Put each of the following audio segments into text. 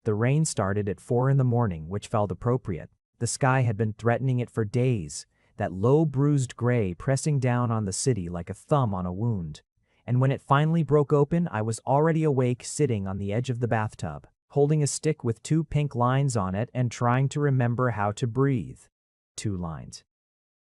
The rain started at 4 in the morning, which felt appropriate. The sky had been threatening it for days, that low bruised gray pressing down on the city like a thumb on a wound. And when it finally broke open, I was already awake, sitting on the edge of the bathtub, holding a stick with 2 pink lines on it and trying to remember how to breathe. 2 lines.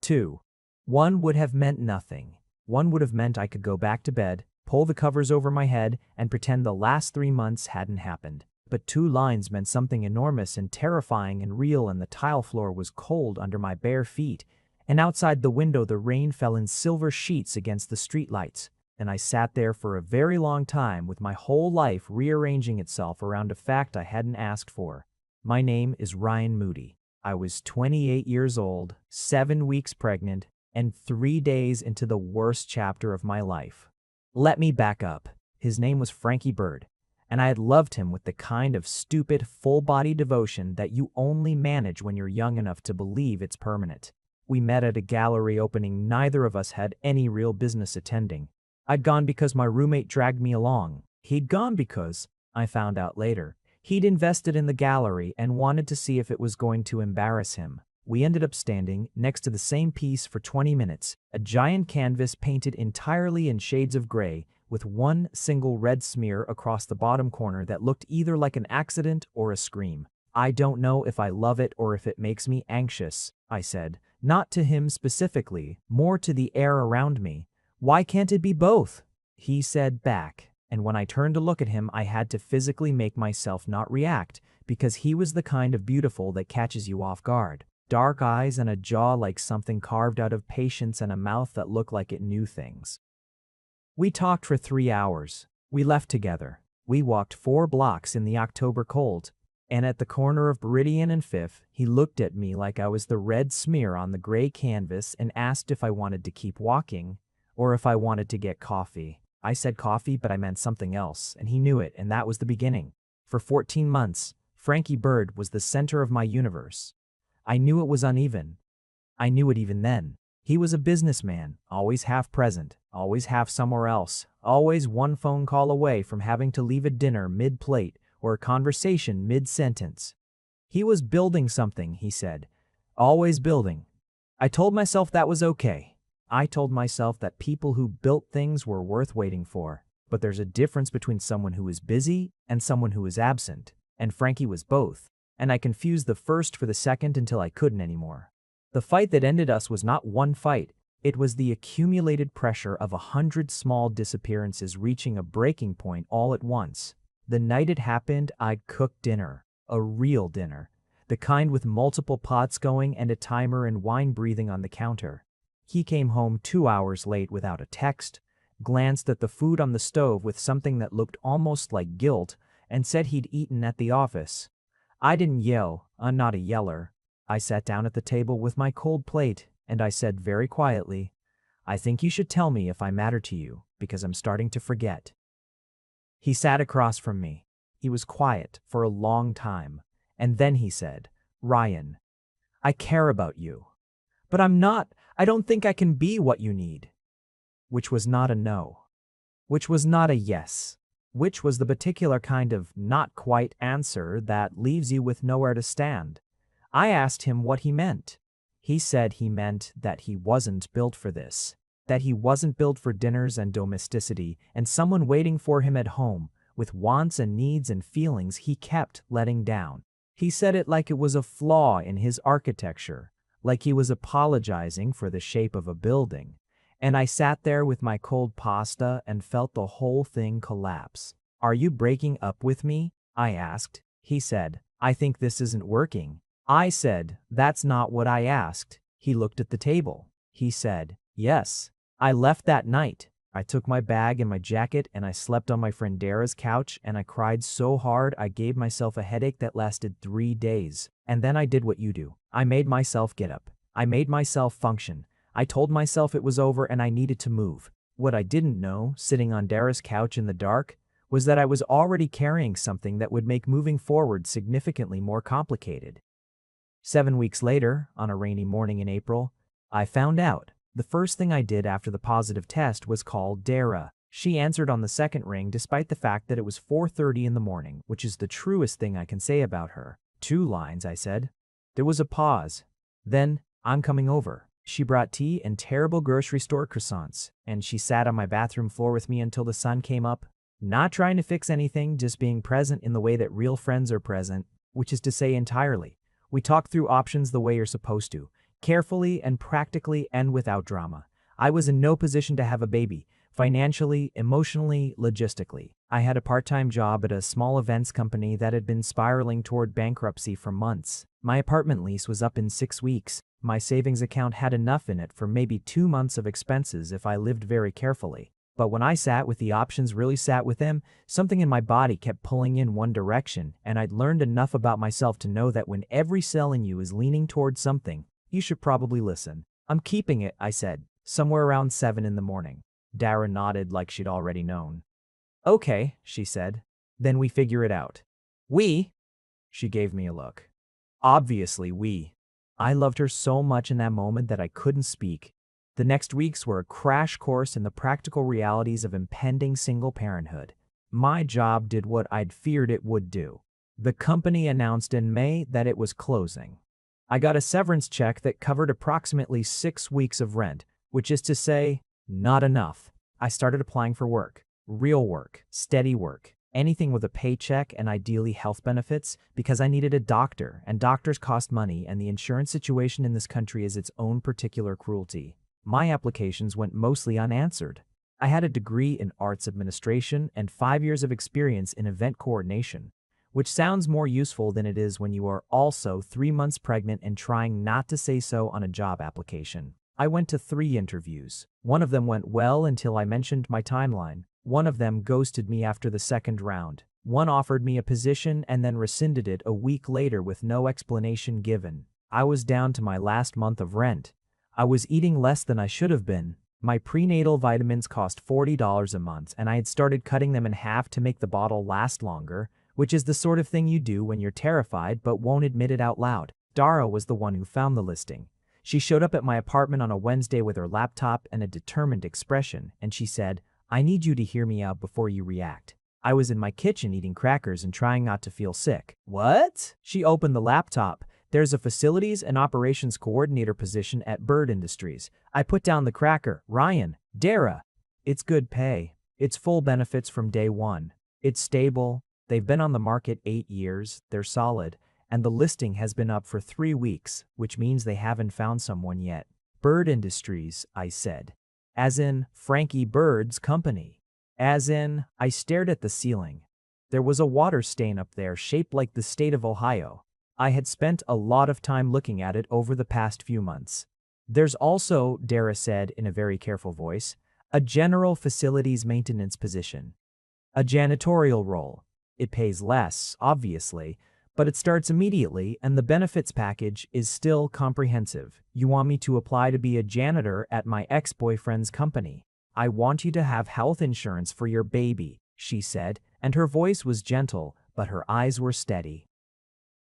2. One would have meant nothing. One would have meant I could go back to bed, pull the covers over my head, and pretend the last 3 months hadn't happened. But 2 lines meant something enormous and terrifying and real, and the tile floor was cold under my bare feet, and outside the window the rain fell in silver sheets against the streetlights. And I sat there for a very long time with my whole life rearranging itself around a fact I hadn't asked for. My name is Ryan Moody. I was 28 years old, 7 weeks pregnant, and 3 days into the worst chapter of my life. Let me back up. His name was Frankie Bird, and I had loved him with the kind of stupid, full-body devotion that you only manage when you're young enough to believe it's permanent. We met at a gallery opening neither of us had any real business attending. I'd gone because my roommate dragged me along. He'd gone because, I found out later, he'd invested in the gallery and wanted to see if it was going to embarrass him. We ended up standing next to the same piece for 20 minutes, a giant canvas painted entirely in shades of gray, with one single red smear across the bottom corner that looked either like an accident or a scream. I don't know if I love it or if it makes me anxious, I said, not to him specifically, more to the air around me. Why can't it be both? He said back, and when I turned to look at him, I had to physically make myself not react, because he was the kind of beautiful that catches you off guard. Dark eyes and a jaw like something carved out of patience and a mouth that looked like it knew things. We talked for 3 hours. We left together. We walked 4 blocks in the October cold, and at the corner of Meridian and Fifth, he looked at me like I was the red smear on the gray canvas and asked if I wanted to keep walking or if I wanted to get coffee. I said coffee, but I meant something else, and he knew it, and that was the beginning. For 14 months, Frankie Bird was the center of my universe. I knew it was uneven. I knew it even then. He was a businessman, always half present, always half somewhere else, always one phone call away from having to leave a dinner mid-plate or a conversation mid-sentence. He was building something, he said. Always building. I told myself that was okay. I told myself that people who built things were worth waiting for. But there's a difference between someone who is busy and someone who is absent, and Frankie was both. And I confused the first for the second until I couldn't anymore. The fight that ended us was not one fight. It was the accumulated pressure of 100 small disappearances reaching a breaking point all at once. The night it happened, I'd cooked dinner. A real dinner. The kind with multiple pots going and a timer and wine breathing on the counter. He came home 2 hours late without a text, glanced at the food on the stove with something that looked almost like guilt, and said he'd eaten at the office. I didn't yell. I'm not a yeller. I sat down at the table with my cold plate, and I said very quietly, I think you should tell me if I matter to you, because I'm starting to forget. He sat across from me. He was quiet for a long time, and then he said, Ryan, I care about you. But I don't think I can be what you need. Which was not a no. Which was not a yes. Which was the particular kind of not quite answer that leaves you with nowhere to stand. I asked him what he meant. He said he meant that he wasn't built for this, that he wasn't built for dinners and domesticity and someone waiting for him at home with wants and needs and feelings he kept letting down. He said it like it was a flaw in his architecture, like he was apologizing for the shape of a building. And I sat there with my cold pasta and felt the whole thing collapse. Are you breaking up with me? I asked. He said, I think this isn't working. I said, that's not what I asked. He looked at the table. He said, yes. I left that night. I took my bag and my jacket and I slept on my friend Dara's couch and I cried so hard I gave myself a headache that lasted 3 days. And then I did what you do. I made myself get up. I made myself function. I told myself it was over and I needed to move. What I didn't know, sitting on Dara's couch in the dark, was that I was already carrying something that would make moving forward significantly more complicated. 7 weeks later, on a rainy morning in April, I found out. The first thing I did after the positive test was call Dara. She answered on the second ring despite the fact that it was 4:30 in the morning, which is the truest thing I can say about her. 2 lines, I said. There was a pause. Then, I'm coming over. She brought tea and terrible grocery store croissants, and she sat on my bathroom floor with me until the sun came up. Not trying to fix anything, just being present in the way that real friends are present, which is to say entirely. We talked through options the way you're supposed to, carefully and practically and without drama. I was in no position to have a baby, financially, emotionally, logistically. I had a part-time job at a small events company that had been spiraling toward bankruptcy for months. My apartment lease was up in 6 weeks. My savings account had enough in it for maybe 2 months of expenses if I lived very carefully. But when I sat with the options really sat with them, something in my body kept pulling in one direction, and I'd learned enough about myself to know that when every cell in you is leaning towards something, you should probably listen. I'm keeping it, I said, somewhere around 7 in the morning. Dara nodded like she'd already known. Okay, she said. Then we figure it out. We? She gave me a look. Obviously, we. I loved her so much in that moment that I couldn't speak. The next weeks were a crash course in the practical realities of impending single parenthood. My job did what I'd feared it would do. The company announced in May that it was closing. I got a severance check that covered approximately 6 weeks of rent, which is to say, not enough. I started applying for work. Real work, steady work, anything with a paycheck and ideally health benefits, because I needed a doctor, and doctors cost money, and the insurance situation in this country is its own particular cruelty. My applications went mostly unanswered. I had a degree in arts administration and 5 years of experience in event coordination, which sounds more useful than it is when you are also 3 months pregnant and trying not to say so on a job application. I went to 3 interviews. One of them went well until I mentioned my timeline. One of them ghosted me after the second round. One offered me a position and then rescinded it a week later with no explanation given. I was down to my last month of rent. I was eating less than I should have been. My prenatal vitamins cost $40 a month, and I had started cutting them in half to make the bottle last longer, which is the sort of thing you do when you're terrified but won't admit it out loud. Dara was the one who found the listing. She showed up at my apartment on a Wednesday with her laptop and a determined expression, and she said, I need you to hear me out before you react. I was in my kitchen eating crackers and trying not to feel sick. What? She opened the laptop. There's a facilities and operations coordinator position at Bird Industries. I put down the cracker. Ryan, Dara. It's good pay. It's full benefits from day one. It's stable. They've been on the market 8 years. They're solid. And the listing has been up for 3 weeks, which means they haven't found someone yet. Bird Industries, I said. As in Frankie Bird's company. As in, I stared at the ceiling. There was a water stain up there shaped like the state of Ohio. I had spent a lot of time looking at it over the past few months. There's also, Dara said in a very careful voice, a general facilities maintenance position. A janitorial role. It pays less, obviously, but it starts immediately and the benefits package is still comprehensive. You want me to apply to be a janitor at my ex-boyfriend's company. I want you to have health insurance for your baby, she said, and her voice was gentle, but her eyes were steady.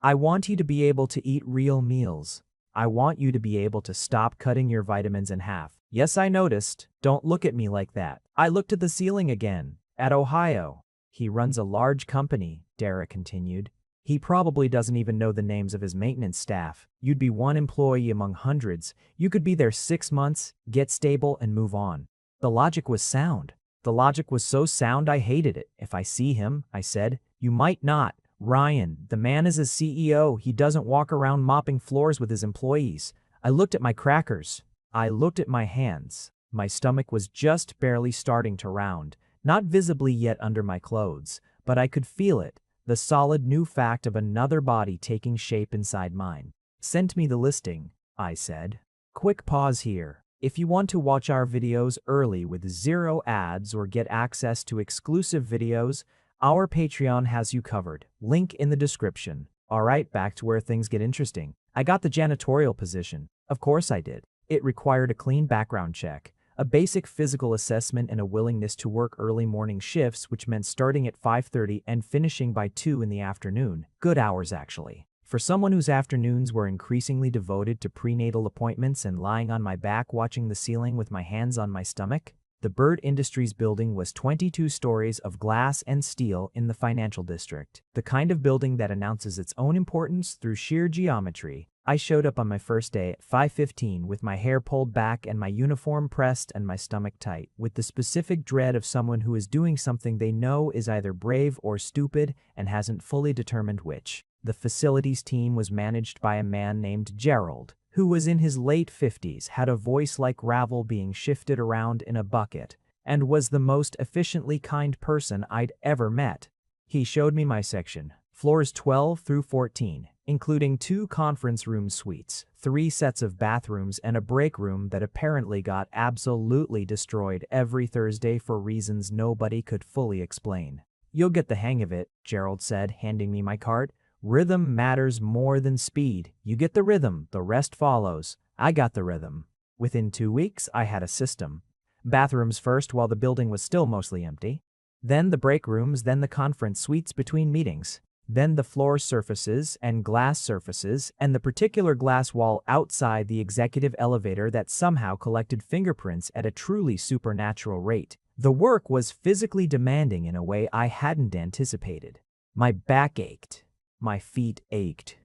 I want you to be able to eat real meals. I want you to be able to stop cutting your vitamins in half. Yes, I noticed. Don't look at me like that. I looked at the ceiling again. At Ohio. He runs a large company, Dara continued. He probably doesn't even know the names of his maintenance staff. You'd be one employee among hundreds. You could be there 6 months, get stable, and move on. The logic was sound. The logic was so sound I hated it. If I see him, I said, you might not. Ryan, the man is a CEO. He doesn't walk around mopping floors with his employees. I looked at my crackers. I looked at my hands. My stomach was just barely starting to round, not visibly yet under my clothes, but I could feel it. The solid new fact of another body taking shape inside mine. Send me the listing, I said. Quick pause here. If you want to watch our videos early with 0 ads or get access to exclusive videos, our Patreon has you covered. Link in the description. Alright, back to where things get interesting. I got the janitorial position. Of course I did. It required a clean background check, a basic physical assessment, and a willingness to work early morning shifts, which meant starting at 5:30 and finishing by 2 in the afternoon. Good hours, actually. For someone whose afternoons were increasingly devoted to prenatal appointments and lying on my back watching the ceiling with my hands on my stomach, The Bird Industries building was 22 stories of glass and steel in the financial district, the kind of building that announces its own importance through sheer geometry. I showed up on my first day at 5:15 with my hair pulled back and my uniform pressed and my stomach tight, with the specific dread of someone who is doing something they know is either brave or stupid and hasn't fully determined which. The facilities team was managed by a man named Gerald, who was in his late 50s, had a voice like gravel being shifted around in a bucket, and was the most efficiently kind person I'd ever met. He showed me my section, floors 12 through 14, including 2 conference room suites, 3 sets of bathrooms, and a break room that apparently got absolutely destroyed every Thursday for reasons nobody could fully explain. "You'll get the hang of it," Gerald said, handing me my cart. "Rhythm matters more than speed. You get the rhythm, the rest follows." I got the rhythm. Within 2 weeks, I had a system. Bathrooms first while the building was still mostly empty. Then the break rooms, then the conference suites between meetings. Then the floor surfaces and glass surfaces, and the particular glass wall outside the executive elevator that somehow collected fingerprints at a truly supernatural rate. The work was physically demanding in a way I hadn't anticipated. My back ached. My feet ached.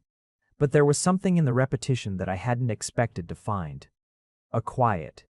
But there was something in the repetition that I hadn't expected to find. A quiet.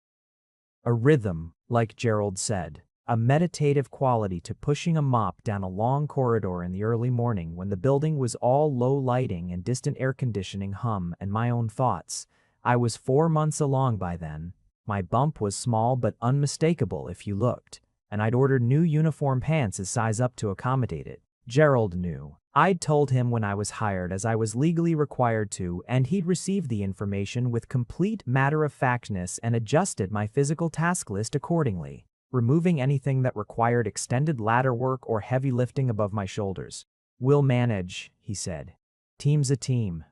A rhythm, like Gerald said. A meditative quality to pushing a mop down a long corridor in the early morning when the building was all low lighting and distant air conditioning hum and my own thoughts. I was 4 months along by then. My bump was small but unmistakable if you looked, and I'd ordered new uniform pants as size up to accommodate it. Gerald knew. I'd told him when I was hired, as I was legally required to, and he'd received the information with complete matter-of-factness and adjusted my physical task list accordingly, removing anything that required extended ladder work or heavy lifting above my shoulders. "We'll manage," he said. "Team's a team."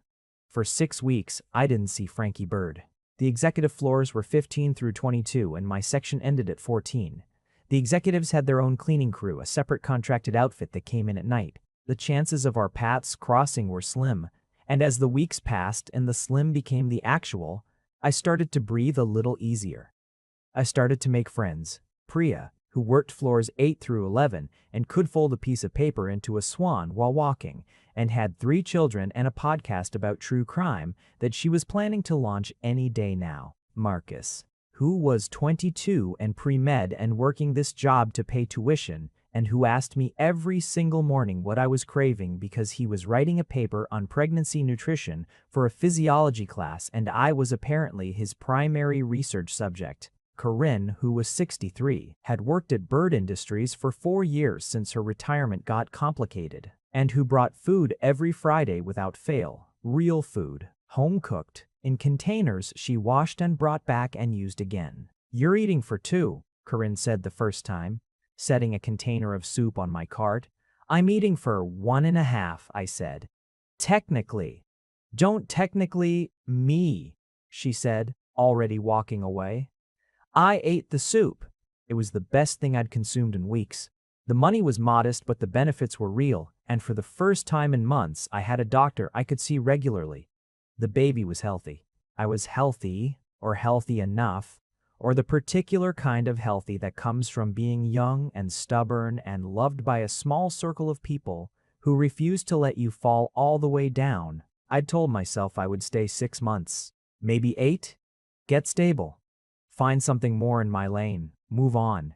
For 6 weeks, I didn't see Frankie Bird. The executive floors were 15 through 22, and my section ended at 14. The executives had their own cleaning crew, a separate contracted outfit that came in at night. The chances of our paths crossing were slim, and as the weeks passed and the slim became the actual, I started to breathe a little easier. I started to make friends. Priya, who worked floors 8 through 11 and could fold a piece of paper into a swan while walking, and had 3 children and a podcast about true crime that she was planning to launch any day now. Marcus, who was 22 and pre-med and working this job to pay tuition, and who asked me every single morning what I was craving because he was writing a paper on pregnancy nutrition for a physiology class and I was apparently his primary research subject. Corinne, who was 63, had worked at Bird Industries for 4 years since her retirement got complicated, and who brought food every Friday without fail. Real food, home-cooked, in containers she washed and brought back and used again. "You're eating for 2, Corinne said the first time, setting a container of soup on my cart. "I'm eating for 1.5, I said. "Technically." "Don't technically me," she said, already walking away. I ate the soup. It was the best thing I'd consumed in weeks. The money was modest, but the benefits were real, and for the first time in months, I had a doctor I could see regularly. The baby was healthy. I was healthy, or healthy enough, or the particular kind of healthy that comes from being young and stubborn and loved by a small circle of people who refuse to let you fall all the way down. I'd told myself I would stay 6 months, maybe 8, get stable, find something more in my lane, move on.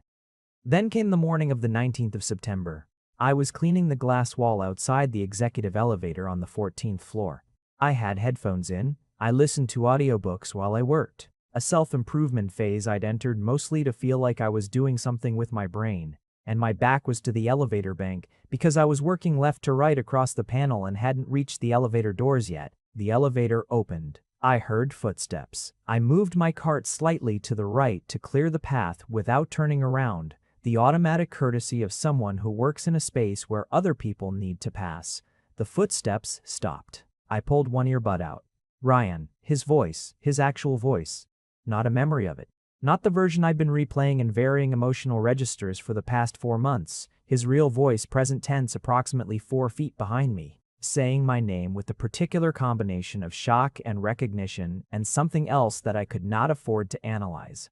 Then came the morning of the 19th of September. I was cleaning the glass wall outside the executive elevator on the 14th floor. I had headphones in. I listened to audiobooks while I worked. A self-improvement phase I'd entered mostly to feel like I was doing something with my brain, and my back was to the elevator bank because I was working left to right across the panel and hadn't reached the elevator doors yet. The elevator opened. I heard footsteps. I moved my cart slightly to the right to clear the path without turning around, the automatic courtesy of someone who works in a space where other people need to pass. The footsteps stopped. I pulled one earbud out. Ryan, his voice, his actual voice. Not a memory of it. Not the version I'd been replaying in varying emotional registers for the past 4 months. His real voice, present tense, approximately 4 feet behind me, saying my name with the particular combination of shock and recognition and something else that I could not afford to analyze.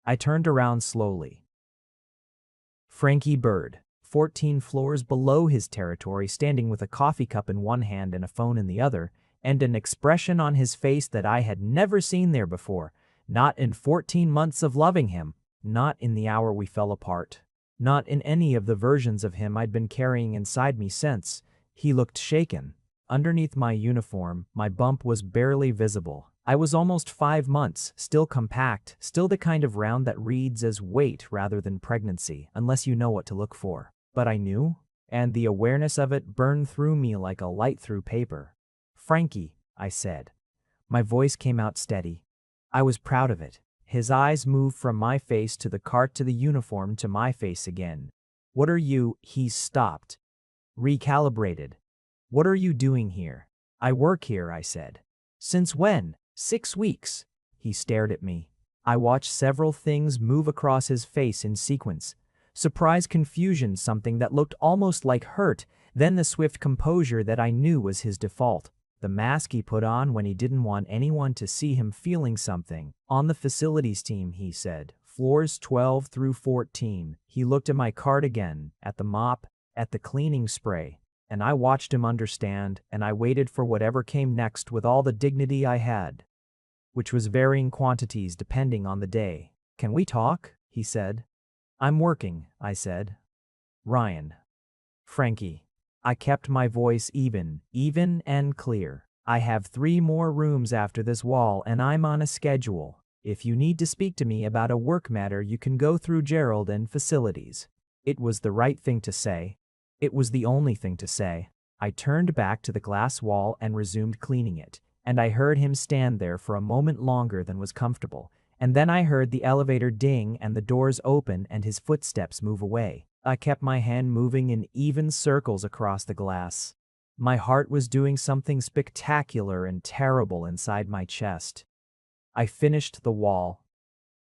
I turned around slowly. Frankie Bird, 14 floors below his territory, standing with a coffee cup in one hand and a phone in the other, and an expression on his face that I had never seen there before, not in 14 months of loving him, not in the hour we fell apart, not in any of the versions of him I'd been carrying inside me since. He looked shaken. Underneath my uniform, my bump was barely visible. I was almost 5 months, still compact, still the kind of round that reads as weight rather than pregnancy, unless you know what to look for. But I knew, and the awareness of it burned through me like a light through paper. "Frankie," I said. My voice came out steady. I was proud of it. His eyes moved from my face to the cart to the uniform to my face again. "What are you—" He stopped. Recalibrated. "What are you doing here?" "I work here," I said. "Since when?" 6 weeks. He stared at me. I watched several things move across his face in sequence. Surprise, confusion, something that looked almost like hurt, then the swift composure that I knew was his default. The mask he put on when he didn't want anyone to see him feeling something. "On the facilities team," he said. "Floors 12 through 14. He looked at my cart again, at the mop, at the cleaning spray. And I watched him understand, and I waited for whatever came next with all the dignity I had, which was varying quantities depending on the day. "Can we talk?" he said. "I'm working," I said. "Ryan." "Frankie." I kept my voice even and clear. "I have 3 more rooms after this wall and I'm on a schedule. If you need to speak to me about a work matter, you can go through Gerald and facilities." It was the right thing to say. It was the only thing to say. I turned back to the glass wall and resumed cleaning it, and I heard him stand there for a moment longer than was comfortable, and then I heard the elevator ding and the doors open and his footsteps move away. I kept my hand moving in even circles across the glass. My heart was doing something spectacular and terrible inside my chest. I finished the wall.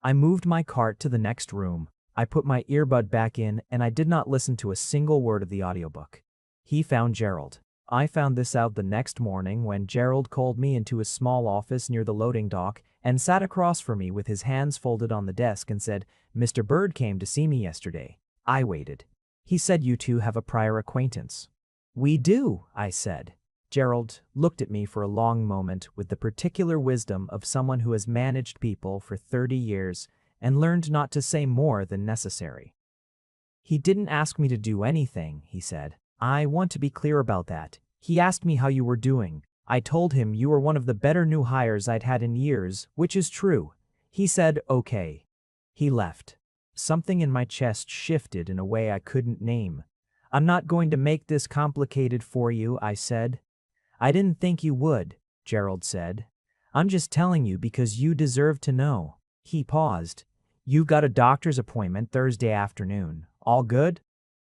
I moved my cart to the next room. I put my earbud back in and I did not listen to a single word of the audiobook. He found Gerald. I found this out the next morning when Gerald called me into his small office near the loading dock and sat across from me with his hands folded on the desk and said, "Mr. Bird came to see me yesterday." I waited. "He said you two have a prior acquaintance." "We do," I said. Gerald looked at me for a long moment with the particular wisdom of someone who has managed people for 30 years and learned not to say more than necessary. "He didn't ask me to do anything," he said. "I want to be clear about that. He asked me how you were doing. I told him you were one of the better new hires I'd had in years, which is true. He said, okay." He left. Something in my chest shifted in a way I couldn't name. "I'm not going to make this complicated for you," I said. "I didn't think you would," Gerald said. "I'm just telling you because you deserve to know." He paused. "You've got a doctor's appointment Thursday afternoon. All good?"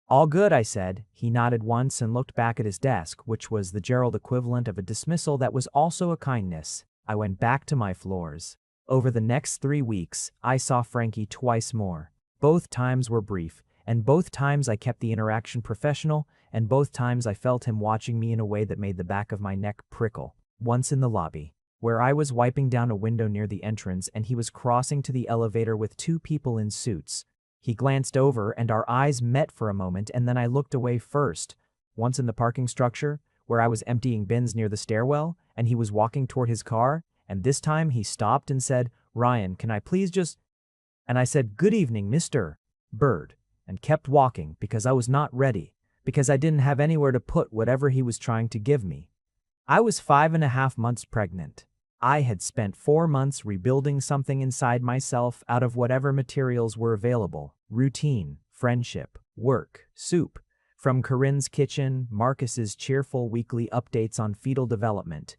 "All good," I said. He nodded once and looked back at his desk, which was the Gerald equivalent of a dismissal that was also a kindness. I went back to my floors. Over the next 3 weeks, I saw Frankie twice more. Both times were brief, and both times I kept the interaction professional, and both times I felt him watching me in a way that made the back of my neck prickle. Once in the lobby, where I was wiping down a window near the entrance and he was crossing to the elevator with 2 people in suits. He glanced over and our eyes met for a moment and then I looked away first. Once in the parking structure, where I was emptying bins near the stairwell and he was walking toward his car, and this time he stopped and said, "Ryan, can I please just—" And I said, "Good evening, Mr. Bird," and kept walking because I was not ready, because I didn't have anywhere to put whatever he was trying to give me. I was 5.5 months pregnant. I had spent 4 months rebuilding something inside myself out of whatever materials were available: routine, friendship, work, soup. From Corinne's kitchen, Marcus's cheerful weekly updates on fetal development.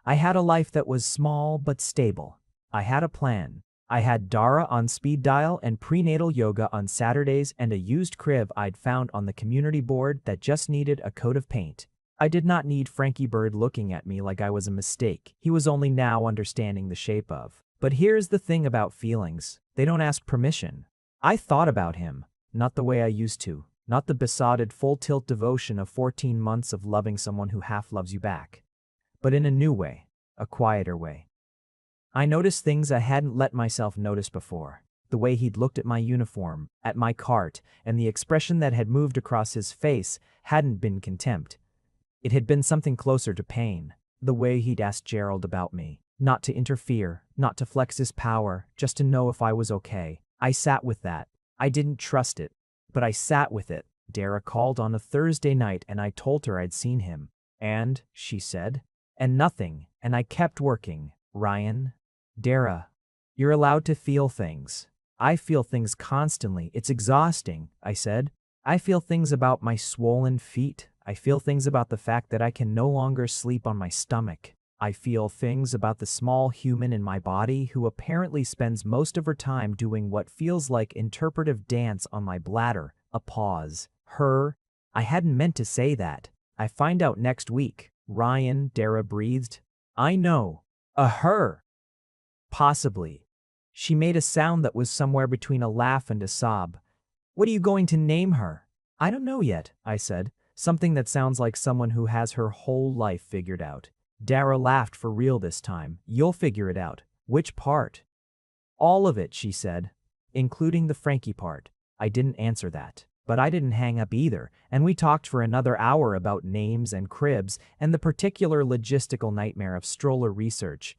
I had a life that was small but stable. I had a plan. I had Dara on speed dial and prenatal yoga on Saturdays and a used crib I'd found on the community board that just needed a coat of paint. I did not need Frankie Bird looking at me like I was a mistake. He was only now understanding the shape of. But here's the thing about feelings. They don't ask permission. I thought about him, not the way I used to, not the besotted full-tilt devotion of 14 months of loving someone who half loves you back, but in a new way, a quieter way. I noticed things I hadn't let myself notice before. The way he'd looked at my uniform, at my cart, and the expression that had moved across his face hadn't been contempt. It had been something closer to pain. The way he'd asked Gerald about me. Not to interfere, not to flex his power, just to know if I was okay. I sat with that. I didn't trust it, but I sat with it. Dara called on a Thursday night and I told her I'd seen him. And, she said, and nothing, and I kept working. Ryan? Dara, you're allowed to feel things. I feel things constantly. It's exhausting, I said. I feel things about my swollen feet. I feel things about the fact that I can no longer sleep on my stomach. I feel things about the small human in my body who apparently spends most of her time doing what feels like interpretive dance on my bladder. A pause. Her. I hadn't meant to say that. I find out next week. Ryan, Dara breathed. I know. A her. Possibly. She made a sound that was somewhere between a laugh and a sob. What are you going to name her? I don't know yet, I said. Something that sounds like someone who has her whole life figured out. Dara laughed for real this time. You'll figure it out. Which part? All of it, she said. Including the Frankie part. I didn't answer that. But I didn't hang up either, and we talked for another hour about names and cribs and the particular logistical nightmare of stroller research.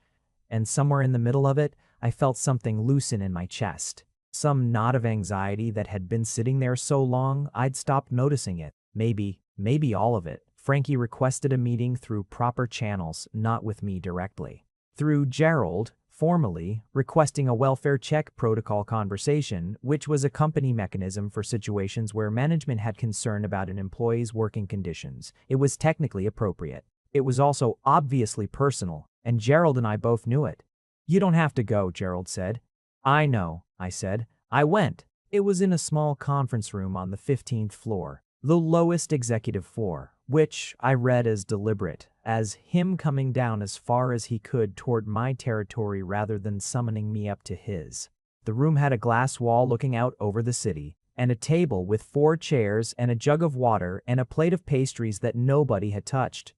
And somewhere in the middle of it, I felt something loosen in my chest. Some knot of anxiety that had been sitting there so long I'd stopped noticing it. Maybe all of it. Frankie requested a meeting through proper channels, not with me directly. Through Gerald, formally, requesting a welfare check protocol conversation, which was a company mechanism for situations where management had concern about an employee's working conditions. It was technically appropriate. It was also obviously personal, and Gerald and I both knew it. You don't have to go, Gerald said. I know, I said. I went. It was in a small conference room on the 15th floor, the lowest executive floor, which I read as deliberate, as him coming down as far as he could toward my territory rather than summoning me up to his. The room had a glass wall looking out over the city, and a table with 4 chairs and a jug of water and a plate of pastries that nobody had touched.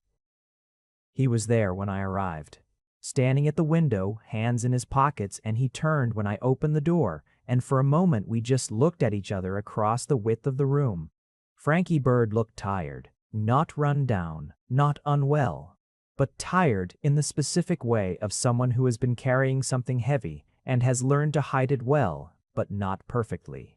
He was there when I arrived, standing at the window, hands in his pockets, and he turned when I opened the door, and for a moment we just looked at each other across the width of the room. Frankie Bird looked tired. Not run down, not unwell, but tired in the specific way of someone who has been carrying something heavy and has learned to hide it well, but not perfectly.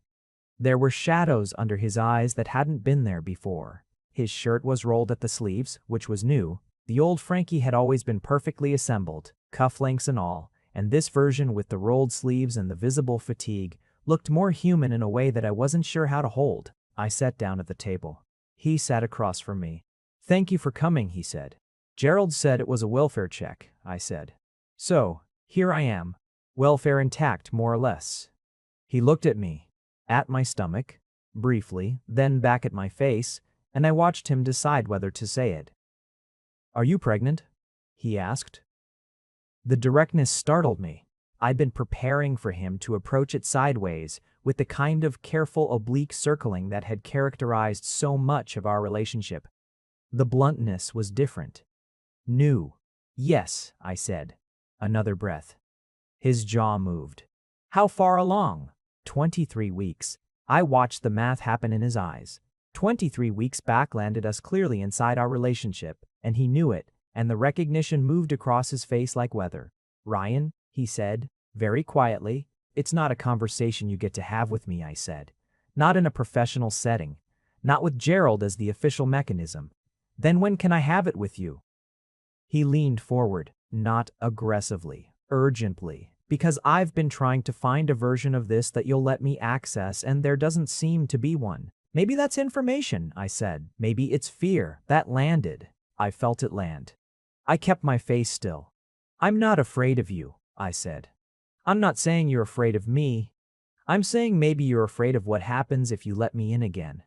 There were shadows under his eyes that hadn't been there before. His shirt was rolled at the sleeves, which was new. The old Frankie had always been perfectly assembled, cufflinks and all, and this version with the rolled sleeves and the visible fatigue looked more human in a way that I wasn't sure how to hold. I sat down at the table. He sat across from me. Thank you for coming, he said. Gerald said it was a welfare check, I said. So, here I am. Welfare intact, more or less. He looked at me, at my stomach, briefly, then back at my face, and I watched him decide whether to say it. Are you pregnant? He asked. The directness startled me. I'd been preparing for him to approach it sideways, with the kind of careful oblique circling that had characterized so much of our relationship. The bluntness was different. New. Yes, I said. Another breath. His jaw moved. How far along? 23 weeks. I watched the math happen in his eyes. 23 weeks back landed us clearly inside our relationship, and he knew it, and the recognition moved across his face like weather. Ryan, he said, very quietly. It's not a conversation you get to have with me, I said. Not in a professional setting. Not with Gerald as the official mechanism. Then when can I have it with you? He leaned forward, not aggressively, urgently, because I've been trying to find a version of this that you'll let me access and there doesn't seem to be one. Maybe that's information, I said. Maybe it's fear. That landed. I felt it land. I kept my face still. I'm not afraid of you, I said. I'm not saying you're afraid of me. I'm saying maybe you're afraid of what happens if you let me in again.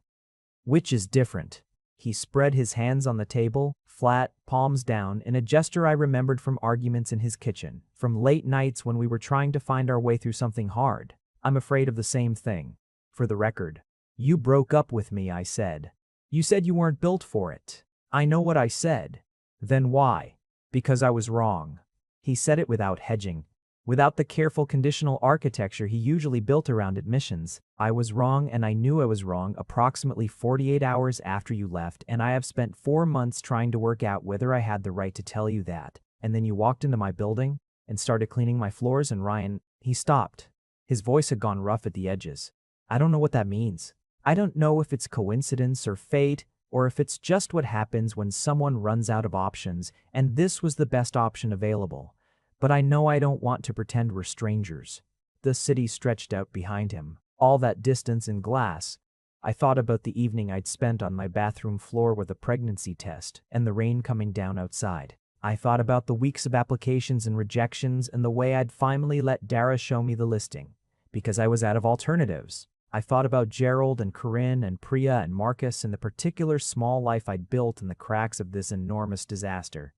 Which is different. He spread his hands on the table, flat, palms down, in a gesture I remembered from arguments in his kitchen, from late nights when we were trying to find our way through something hard. I'm afraid of the same thing. For the record, you broke up with me, I said. You said you weren't built for it. I know what I said. Then why? Because I was wrong. He said it without hedging. without the careful conditional architecture he usually built around admissions. I was wrong, and I knew I was wrong approximately 48 hours after you left, and I have spent 4 months trying to work out whether I had the right to tell you that. And then you walked into my building and started cleaning my floors, and Ryan, he stopped. His voice had gone rough at the edges. I don't know what that means. I don't know if it's coincidence or fate, or if it's just what happens when someone runs out of options, and this was the best option available. But I know I don't want to pretend we're strangers. The city stretched out behind him, all that distance in glass. I thought about the evening I'd spent on my bathroom floor with a pregnancy test and the rain coming down outside. I thought about the weeks of applications and rejections and the way I'd finally let Dara show me the listing, because I was out of alternatives. I thought about Gerald and Corinne and Priya and Marcus and the particular small life I'd built in the cracks of this enormous disaster.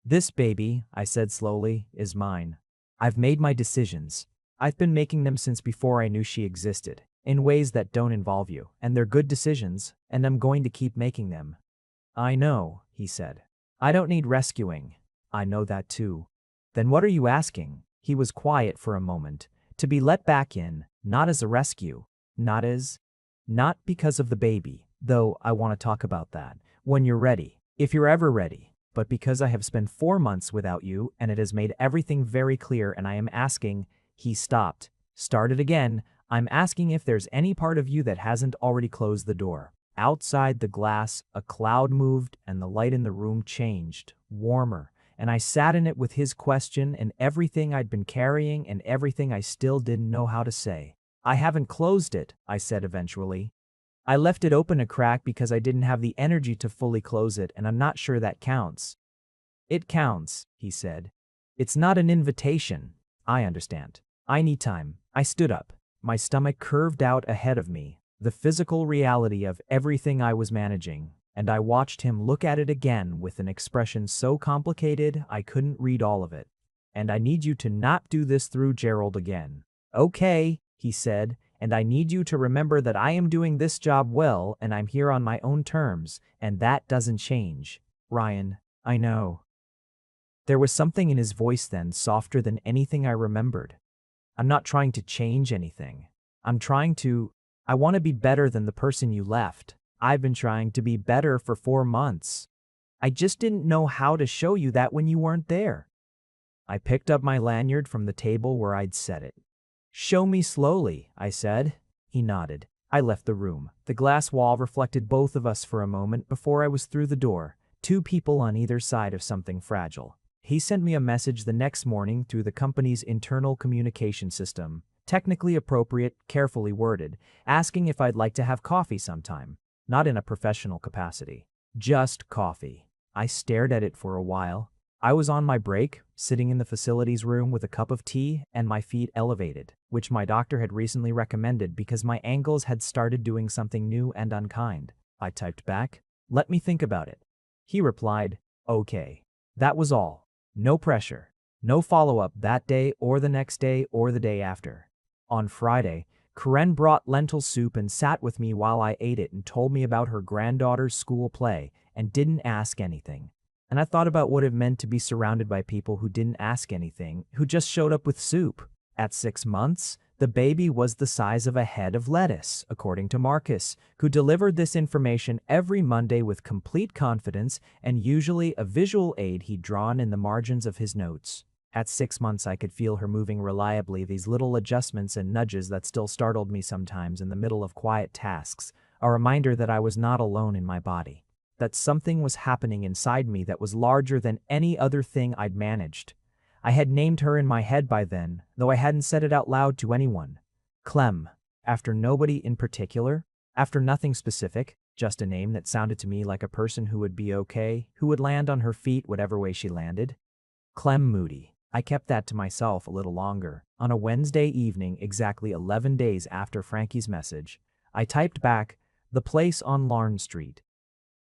This baby, I said slowly, is mine. I've made my decisions. I've been making them since before I knew she existed, in ways that don't involve you, and they're good decisions, and I'm going to keep making them. I know, he said. I don't need rescuing. I know that too. Then what are you asking? He was quiet for a moment. To be let back in, not as a rescue, not because of the baby, though I want to talk about that, when you're ready, if you're ever ready, but because I have spent 4 months without you and it has made everything very clear, and I am asking, he stopped, started again, I'm asking if there's any part of you that hasn't already closed the door. Outside the glass, a cloud moved and the light in the room changed, warmer, and I sat in it with his question and everything I'd been carrying and everything I still didn't know how to say. I haven't closed it, I said eventually. I left it open a crack because I didn't have the energy to fully close it, and I'm not sure that counts. It counts, he said. It's not an invitation. I understand. I need time. I stood up. My stomach curved out ahead of me, the physical reality of everything I was managing, and I watched him look at it again with an expression so complicated I couldn't read all of it. And I need you to not do this through Gerald again. Okay, he said, and I need you to remember that I am doing this job well and I'm here on my own terms, and that doesn't change. Ryan, I know. There was something in his voice then softer than anything I remembered. I'm not trying to change anything. I want to be better than the person you left. I've been trying to be better for 4 months. I just didn't know how to show you that when you weren't there. I picked up my lanyard from the table where I'd set it. Show me slowly, I said. He nodded. I left the room. The glass wall reflected both of us for a moment before I was through the door, 2 people on either side of something fragile. He sent me a message the next morning through the company's internal communication system, technically appropriate, carefully worded, asking if I'd like to have coffee sometime, not in a professional capacity. Just coffee. I stared at it for a while. I was on my break, sitting in the facilities room with a cup of tea and my feet elevated, which my doctor had recently recommended because my ankles had started doing something new and unkind. I typed back, "Let me think about it." He replied, "Okay." That was all. No pressure. No follow-up that day or the next day or the day after. On Friday, Corinne brought lentil soup and sat with me while I ate it and told me about her granddaughter's school play and didn't ask anything. And I thought about what it meant to be surrounded by people who didn't ask anything, who just showed up with soup. At 6 months, the baby was the size of a head of lettuce, according to Marcus, who delivered this information every Monday with complete confidence and usually a visual aid he'd drawn in the margins of his notes. At 6 months, I could feel her moving reliably, these little adjustments and nudges that still startled me sometimes in the middle of quiet tasks, a reminder that I was not alone in my body, that something was happening inside me that was larger than any other thing I'd managed. I had named her in my head by then, though I hadn't said it out loud to anyone. Clem, after nobody in particular, after nothing specific, just a name that sounded to me like a person who would be okay, who would land on her feet whatever way she landed. Clem Moody. I kept that to myself a little longer. On a Wednesday evening, exactly 11 days after Frankie's message, I typed back, "The place on Larn Street.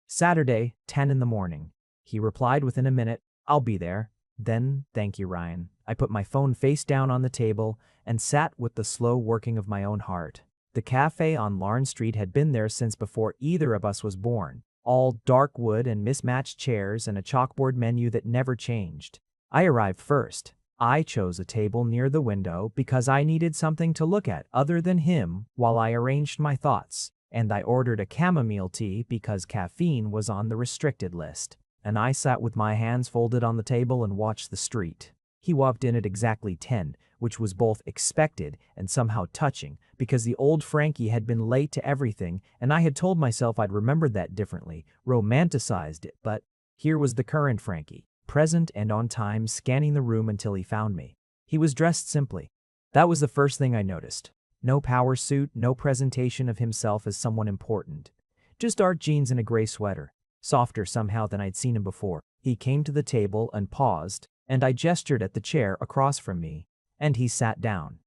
Saturday, 10 in the morning." He replied within a minute, "I'll be there." Then, "Thank you, Ryan." I put my phone face down on the table and sat with the slow working of my own heart. The cafe on Larn Street had been there since before either of us was born. All dark wood and mismatched chairs and a chalkboard menu that never changed. I arrived first. I chose a table near the window because I needed something to look at other than him while I arranged my thoughts, and I ordered a chamomile tea because caffeine was on the restricted list. And I sat with my hands folded on the table and watched the street. He walked in at exactly 10, which was both expected and somehow touching, because the old Frankie had been late to everything, and I had told myself I'd remembered that differently, romanticized it, but here was the current Frankie, present and on time, scanning the room until he found me. He was dressed simply. That was the first thing I noticed. No power suit, no presentation of himself as someone important. Just art jeans and a gray sweater, softer somehow than I'd seen him before. He came to the table and paused, and I gestured at the chair across from me, and he sat down.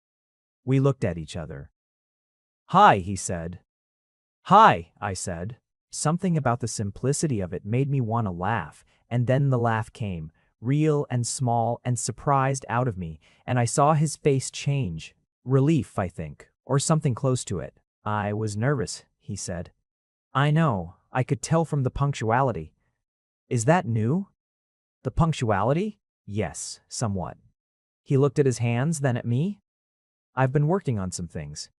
We looked at each other. "Hi," he said. "Hi," I said. Something about the simplicity of it made me want to laugh, and then the laugh came, real and small and surprised out of me, and I saw his face change. Relief, I think, or something close to it. "I was nervous," he said. "I know, I could tell from the punctuality." "Is that new?" "The punctuality?" "Yes, somewhat." He looked at his hands, then at me. "I've been working on some things."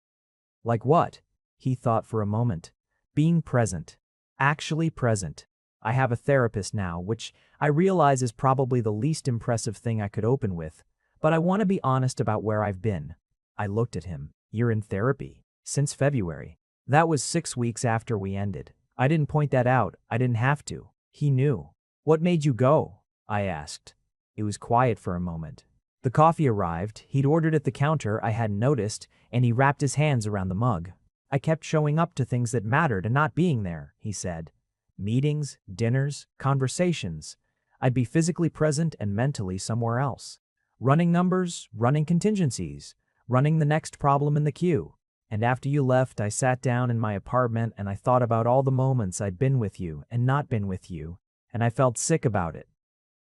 "Like what?" He thought for a moment. "Being present. Actually present. I have a therapist now, which I realize is probably the least impressive thing I could open with, but I want to be honest about where I've been." I looked at him. "You're in therapy? Since February." That was 6 weeks after we ended. I didn't point that out. I didn't have to. He knew. "What made you go?" I asked. It was quiet for a moment. The coffee arrived. He'd ordered at the counter I hadn't noticed, and he wrapped his hands around the mug. "I kept showing up to things that mattered and not being there," he said. "Meetings, dinners, conversations. I'd be physically present and mentally somewhere else. Running numbers, running contingencies, running the next problem in the queue. And after you left, I sat down in my apartment and I thought about all the moments I'd been with you and not been with you, and I felt sick about it.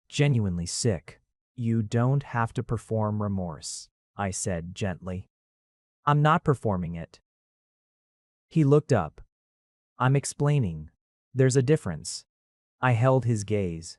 Genuinely sick." "You don't have to perform remorse," I said gently. "I'm not performing it." He looked up. "I'm explaining. There's a difference." I held his gaze.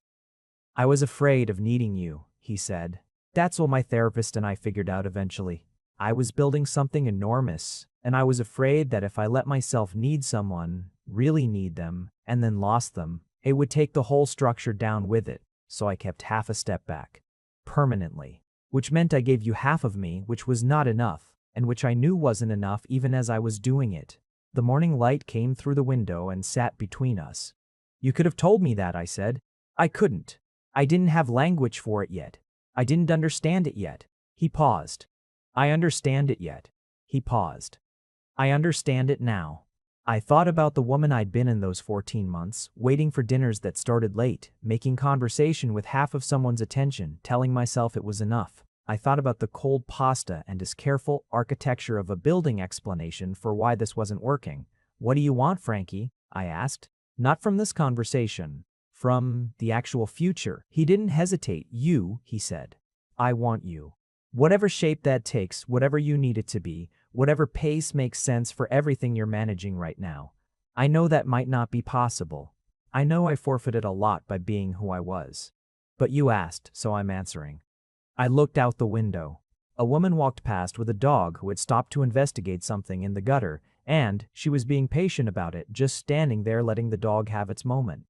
"I was afraid of needing you," he said. "That's what my therapist and I figured out eventually. I was building something enormous, and I was afraid that if I let myself need someone, really need them, and then lost them, it would take the whole structure down with it, so I kept half a step back. Permanently. Which meant I gave you half of me, which was not enough, and which I knew wasn't enough even as I was doing it." The morning light came through the window and sat between us. "You could have told me that," I said. "I couldn't. I didn't have language for it yet. I didn't understand it yet." He paused. "I understand it yet." He paused. "I understand it now." I thought about the woman I'd been in those 14 months, waiting for dinners that started late, making conversation with half of someone's attention, telling myself it was enough. I thought about the cold pasta and his careful architecture of a building explanation for why this wasn't working. "What do you want, Frankie?" I asked. "Not from this conversation. From the actual future." He didn't hesitate. "You," he said. "I want you. Whatever shape that takes, whatever you need it to be, whatever pace makes sense for everything you're managing right now. I know that might not be possible. I know I forfeited a lot by being who I was. But you asked, so I'm answering." I looked out the window. A woman walked past with a dog who had stopped to investigate something in the gutter, and she was being patient about it, just standing there letting the dog have its moment.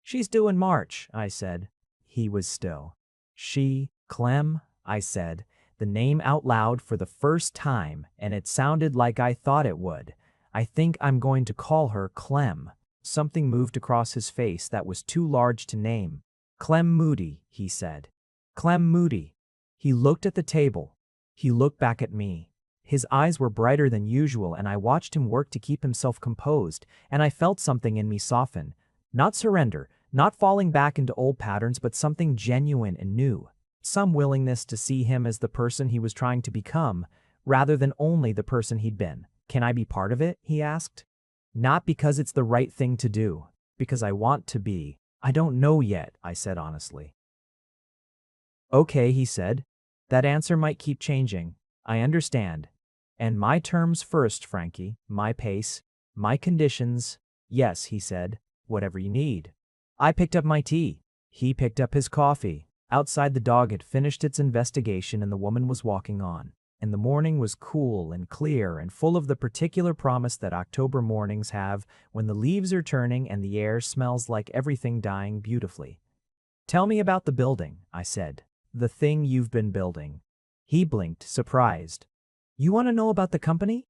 "She's due in March," I said. He was still. "She, Clem," I said, the name out loud for the first time, and it sounded like I thought it would. "I think I'm going to call her Clem." Something moved across his face that was too large to name. "Clem Moody," he said. "Clem Moody." He looked at the table. He looked back at me. His eyes were brighter than usual, and I watched him work to keep himself composed, and I felt something in me soften. Not surrender, not falling back into old patterns, but something genuine and new. Some willingness to see him as the person he was trying to become, rather than only the person he'd been. "Can I be part of it?" he asked. "Not because it's the right thing to do, because I want to be." "I don't know yet," I said honestly. "Okay," he said. "That answer might keep changing. I understand. And my terms first, Frankie, my pace, my conditions." "Yes," he said. "Whatever you need." I picked up my tea. He picked up his coffee. Outside, the dog had finished its investigation and the woman was walking on. And the morning was cool and clear and full of the particular promise that October mornings have when the leaves are turning and the air smells like everything dying beautifully. "Tell me about the building," I said. "The thing you've been building." He blinked, surprised. "You want to know about the company?"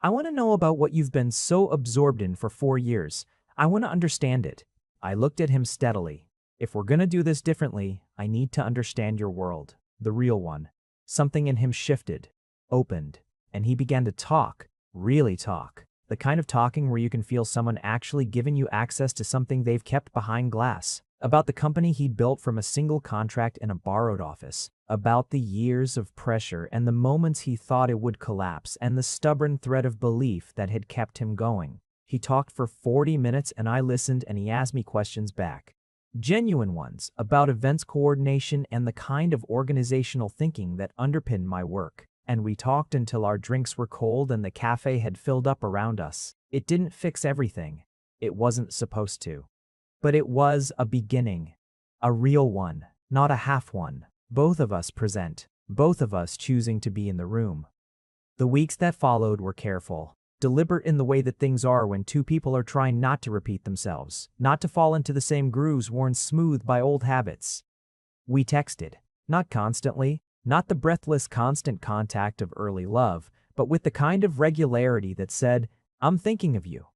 "I want to know about what you've been so absorbed in for 4 years. I want to understand it." I looked at him steadily. "If we're going to do this differently, I need to understand your world, the real one." Something in him shifted, opened, and he began to talk, really talk. The kind of talking where you can feel someone actually giving you access to something they've kept behind glass. About the company he'd built from a single contract in a borrowed office. About the years of pressure and the moments he thought it would collapse and the stubborn thread of belief that had kept him going. He talked for 40 minutes and I listened, and he asked me questions back. Genuine ones, about events coordination and the kind of organizational thinking that underpinned my work. And we talked until our drinks were cold and the cafe had filled up around us. It didn't fix everything. It wasn't supposed to. But it was a beginning. A real one, not a half one. Both of us present. Both of us choosing to be in the room. The weeks that followed were careful. Deliberate in the way that things are when two people are trying not to repeat themselves, not to fall into the same grooves worn smooth by old habits. We texted, not constantly, not the breathless constant contact of early love, but with the kind of regularity that said, "I'm thinking of you.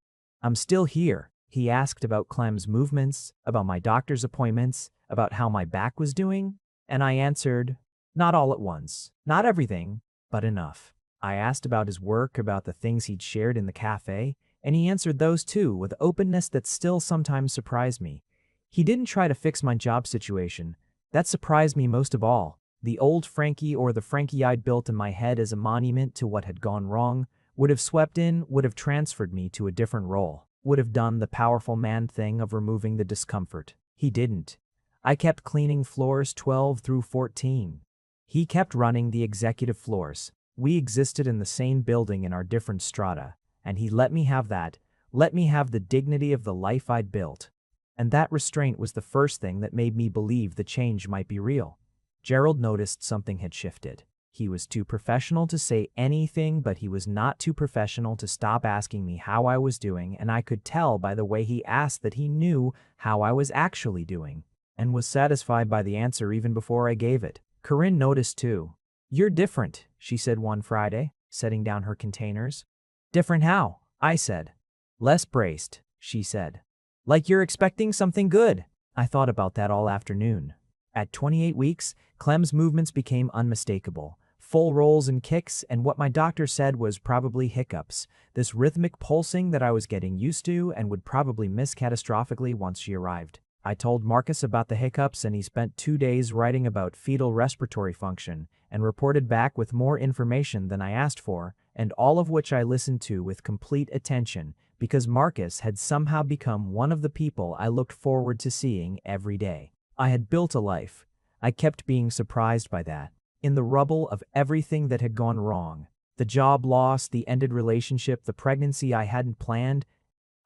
I'm still here." He asked about Clem's movements, about my doctor's appointments, about how my back was doing, and I answered, not all at once, not everything, but enough. I asked about his work, about the things he'd shared in the cafe, and he answered those too with openness that still sometimes surprised me. He didn't try to fix my job situation. That surprised me most of all. The old Frankie, or the Frankie I'd built in my head as a monument to what had gone wrong, would have swept in, would have transferred me to a different role, would have done the powerful man thing of removing the discomfort. He didn't. I kept cleaning floors 12 through 14. He kept running the executive floors. We existed in the same building in our different strata, and he let me have that, let me have the dignity of the life I'd built. And that restraint was the first thing that made me believe the change might be real. Gerald noticed something had shifted. He was too professional to say anything, but he was not too professional to stop asking me how I was doing, and I could tell by the way he asked that he knew how I was actually doing, and was satisfied by the answer even before I gave it. Corinne noticed too. "You're different," she said one Friday, setting down her containers. "Different how?" I said. "Less braced," she said. "Like you're expecting something good." I thought about that all afternoon. At 28 weeks, Clem's movements became unmistakable. Full rolls and kicks, and what my doctor said was probably hiccups. This rhythmic pulsing that I was getting used to and would probably miss catastrophically once she arrived. I told Marcus about the hiccups, and he spent 2 days writing about fetal respiratory function and reported back with more information than I asked for, and all of which I listened to with complete attention because Marcus had somehow become one of the people I looked forward to seeing every day. I had built a life. I kept being surprised by that. In the rubble of everything that had gone wrong, the job loss, the ended relationship, the pregnancy I hadn't planned,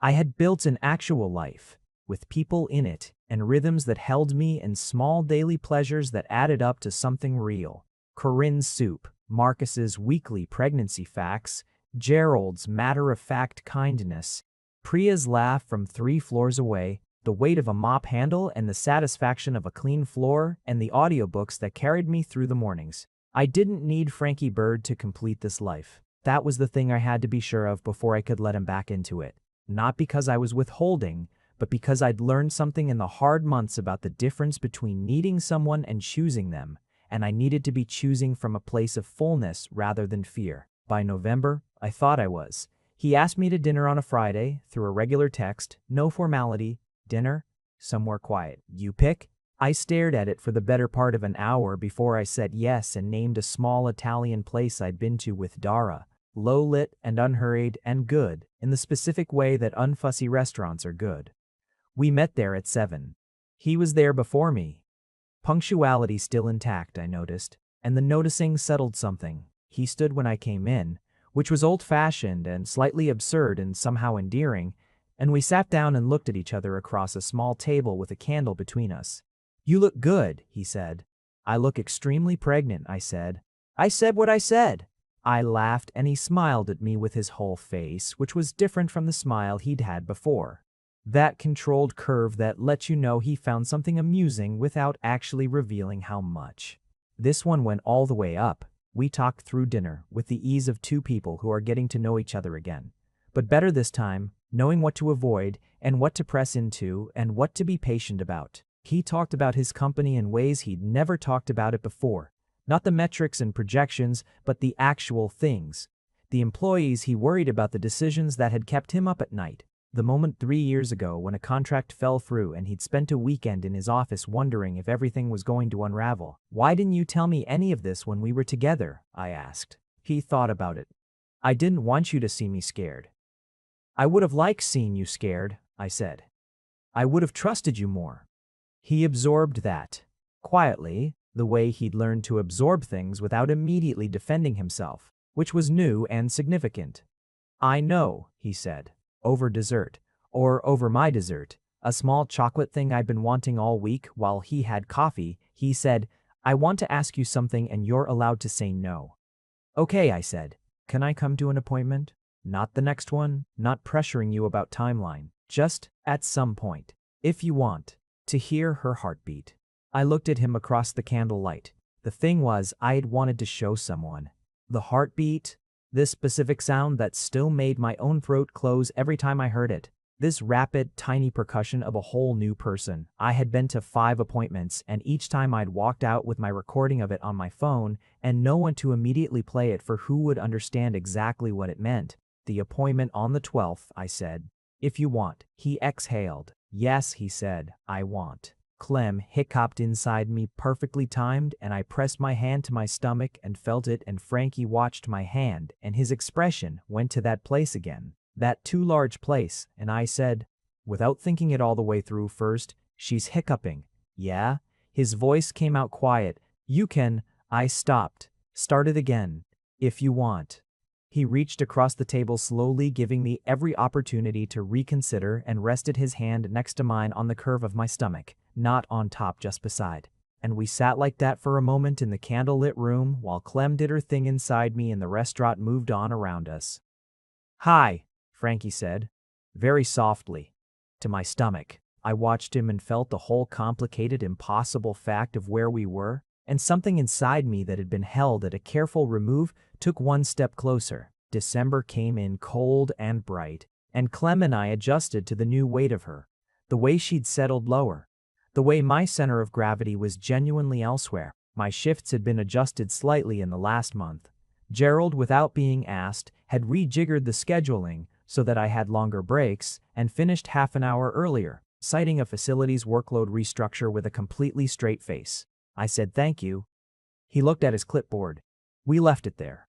I had built an actual life, with people in it, and rhythms that held me, and small daily pleasures that added up to something real. Corinne's soup, Marcus's weekly pregnancy facts, Gerald's matter-of-fact kindness, Priya's laugh from 3 floors away, the weight of a mop handle and the satisfaction of a clean floor, and the audiobooks that carried me through the mornings. I didn't need Frankie Bird to complete this life. That was the thing I had to be sure of before I could let him back into it. Not because I was withholding, but because I'd learned something in the hard months about the difference between needing someone and choosing them, and I needed to be choosing from a place of fullness rather than fear. By November, I thought I was. He asked me to dinner on a Friday, through a regular text, no formality, dinner, somewhere quiet. You pick? I stared at it for the better part of an hour before I said yes and named a small Italian place I'd been to with Dara, low-lit and unhurried and good, in the specific way that unfussy restaurants are good. We met there at 7. He was there before me. Punctuality still intact, I noticed, and the noticing settled something. He stood when I came in, which was old-fashioned and slightly absurd and somehow endearing, and we sat down and looked at each other across a small table with a candle between us. "You look good," he said. "I look extremely pregnant," I said. "I said what I said." I laughed and he smiled at me with his whole face, which was different from the smile he'd had before. That controlled curve that lets you know he found something amusing without actually revealing how much. This one went all the way up. We talked through dinner with the ease of two people who are getting to know each other again. But better this time, knowing what to avoid and what to press into and what to be patient about. He talked about his company in ways he'd never talked about it before. Not the metrics and projections, but the actual things. The employees he worried about, the decisions that had kept him up at night. The moment 3 years ago when a contract fell through and he'd spent a weekend in his office wondering if everything was going to unravel. "Why didn't you tell me any of this when we were together?" I asked. He thought about it. "I didn't want you to see me scared." "I would have liked seeing you scared," I said. "I would have trusted you more." He absorbed that. Quietly, the way he'd learned to absorb things without immediately defending himself, which was new and significant. "I know," he said. "Over dessert. Or over my dessert. A small chocolate thing I'd been wanting all week while he had coffee. He said, 'I want to ask you something and you're allowed to say no.'" "Okay," I said. "Can I come to an appointment? Not the next one, not pressuring you about timeline. Just, at some point. If you want." To hear her heartbeat. I looked at him across the candlelight. The thing was, I had wanted to show someone. The heartbeat, this specific sound that still made my own throat close every time I heard it. This rapid, tiny percussion of a whole new person. I had been to 5 appointments, and each time I'd walked out with my recording of it on my phone, and no one to immediately play it for who would understand exactly what it meant. "The appointment on the 12th, I said. "If you want." He exhaled. "Yes," he said, "I want." Clem hiccuped inside me, perfectly timed, and I pressed my hand to my stomach and felt it, and Frankie watched my hand, and his expression went to that place again. That too large place, and I said, without thinking it all the way through first, "She's hiccuping." "Yeah?" His voice came out quiet. "You can." I stopped. Started again. "If you want." He reached across the table slowly, giving me every opportunity to reconsider, and rested his hand next to mine on the curve of my stomach, not on top, just beside. And we sat like that for a moment in the candlelit room while Clem did her thing inside me and the restaurant moved on around us. "Hi," Frankie said, very softly, to my stomach. I watched him and felt the whole complicated, impossible fact of where we were, and something inside me that had been held at a careful remove took one step closer. December came in cold and bright, and Clem and I adjusted to the new weight of her, the way she'd settled lower, the way my center of gravity was genuinely elsewhere. My shifts had been adjusted slightly in the last month. Gerald, without being asked, had rejiggered the scheduling so that I had longer breaks and finished half an hour earlier, citing a facility's workload restructure with a completely straight face. I said thank you. He looked at his clipboard. We left it there.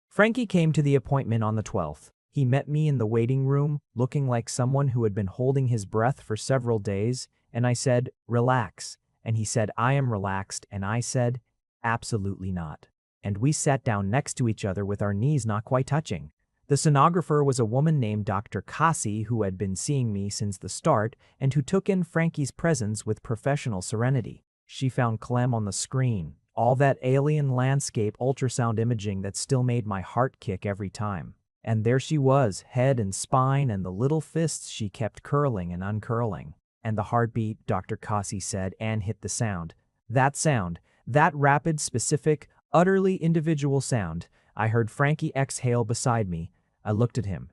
Frankie came to the appointment on the 12th. He met me in the waiting room, looking like someone who had been holding his breath for several days, and I said, "Relax." And he said, "I am relaxed," and I said, "Absolutely not." And we sat down next to each other with our knees not quite touching. The sonographer was a woman named Dr. Kasi, who had been seeing me since the start and who took in Frankie's presence with professional serenity. She found Clem on the screen, all that alien landscape ultrasound imaging that still made my heart kick every time. And there she was, head and spine and the little fists she kept curling and uncurling. And the heartbeat, Dr. Kasi said, and hit the sound. That sound, that rapid, specific, utterly individual sound. I heard Frankie exhale beside me. I looked at him.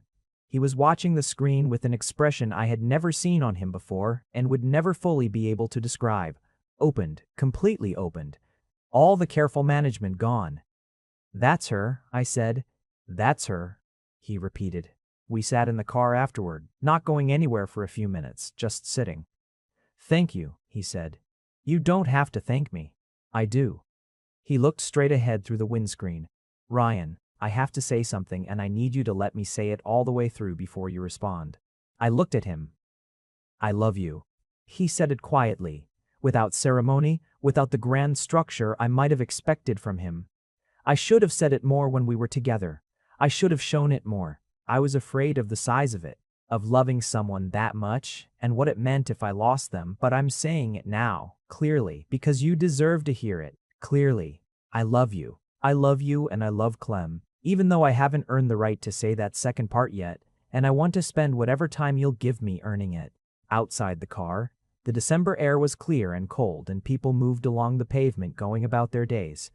He was watching the screen with an expression I had never seen on him before and would never fully be able to describe. Opened, completely opened. All the careful management gone. "That's her," I said. "That's her," he repeated. We sat in the car afterward, not going anywhere for a few minutes, just sitting. "Thank you," he said. "You don't have to thank me." "I do." He looked straight ahead through the windscreen. "Ryan, I have to say something and I need you to let me say it all the way through before you respond." I looked at him. "I love you." He said it quietly, without ceremony, without the grand structure I might have expected from him. I should have said it more when we were together. I should have shown it more. I was afraid of the size of it. of loving someone that much and what it meant if I lost them, but I'm saying it now, clearly, because you deserve to hear it, clearly. I love you. I love you and I love Clem, even though I haven't earned the right to say that second part yet, and I want to spend whatever time you'll give me earning it. Outside the car, the December air was clear and cold and people moved along the pavement going about their days.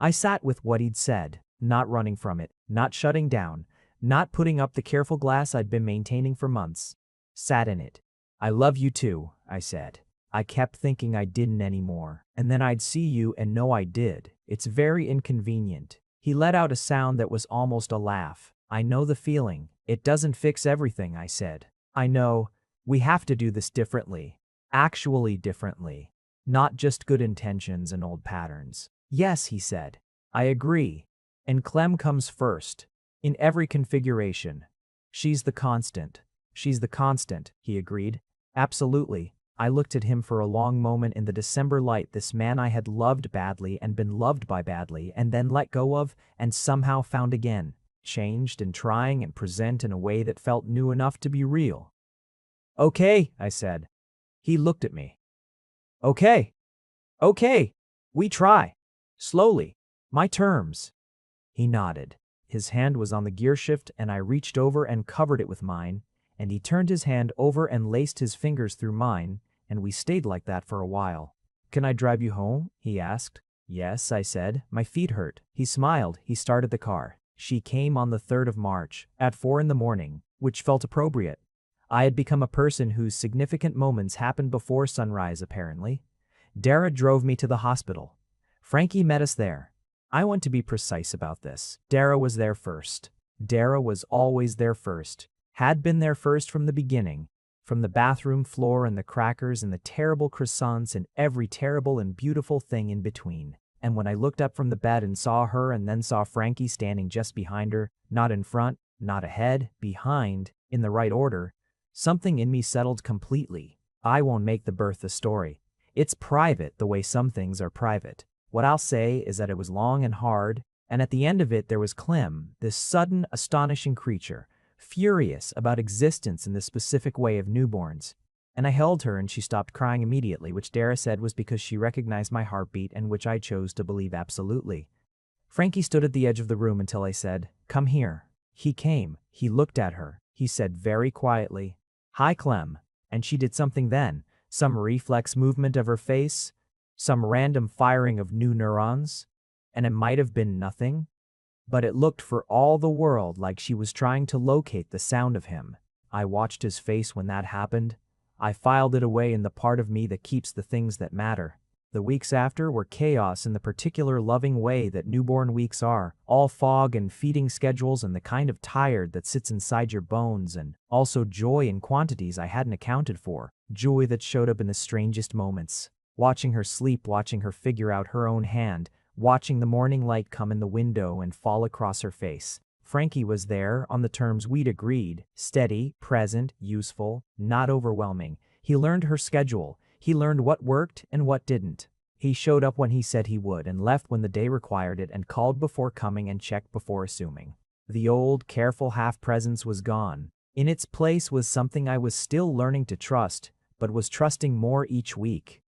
I sat with what he'd said, not running from it, not shutting down, not putting up the careful glass I'd been maintaining for months. Sat in it. I love you too, I said. I kept thinking I didn't anymore, and then I'd see you and know I did. It's very inconvenient. He let out a sound that was almost a laugh. I know the feeling. It doesn't fix everything, I said. I know. We have to do this differently. Actually differently. Not just good intentions and old patterns. Yes, he said. I agree. And Clem comes first. In every configuration. She's the constant. She's the constant, he agreed. Absolutely. I looked at him for a long moment in the December light, this man I had loved badly and been loved by badly and then let go of and somehow found again, changed and trying and present in a way that felt new enough to be real. Okay, I said. He looked at me. Okay. Okay. We try. Slowly. My terms. He nodded. His hand was on the gear shift and I reached over and covered it with mine, and he turned his hand over and laced his fingers through mine, and we stayed like that for a while. Can I drive you home? He asked. Yes, I said. My feet hurt. He smiled. He started the car. She came on the 3rd of March, at 4 in the morning, which felt appropriate. I had become a person whose significant moments happened before sunrise, apparently. Dara drove me to the hospital. Frankie met us there. I want to be precise about this. Dara was there first. Dara was always there first. Had been there first from the beginning. From the bathroom floor and the crackers and the terrible croissants and every terrible and beautiful thing in between. And when I looked up from the bed and saw her and then saw Frankie standing just behind her, not in front, not ahead, behind, in the right order, something in me settled completely. I won't make the birth a story. It's private the way some things are private. What I'll say is that it was long and hard, and at the end of it there was Clem, this sudden, astonishing creature, furious about existence in the specific way of newborns. And I held her and she stopped crying immediately, which Dara said was because she recognized my heartbeat and which I chose to believe absolutely. Frankie stood at the edge of the room until I said, "Come here." He came. He looked at her. He said very quietly, "Hi, Clem." And she did something then, some reflex movement of her face, some random firing of new neurons, and it might have been nothing, but it looked for all the world like she was trying to locate the sound of him. I watched his face when that happened. I filed it away in the part of me that keeps the things that matter. The weeks after were chaos in the particular loving way that newborn weeks are, all fog and feeding schedules and the kind of tired that sits inside your bones, and also joy in quantities I hadn't accounted for, joy that showed up in the strangest moments. Watching her sleep, watching her figure out her own hand, watching the morning light come in the window and fall across her face. Frankie was there on the terms we'd agreed, steady, present, useful, not overwhelming. He learned her schedule. He learned what worked and what didn't. He showed up when he said he would and left when the day required it and called before coming and checked before assuming. The old, careful half-presence was gone. In its place was something I was still learning to trust, but was trusting more each week.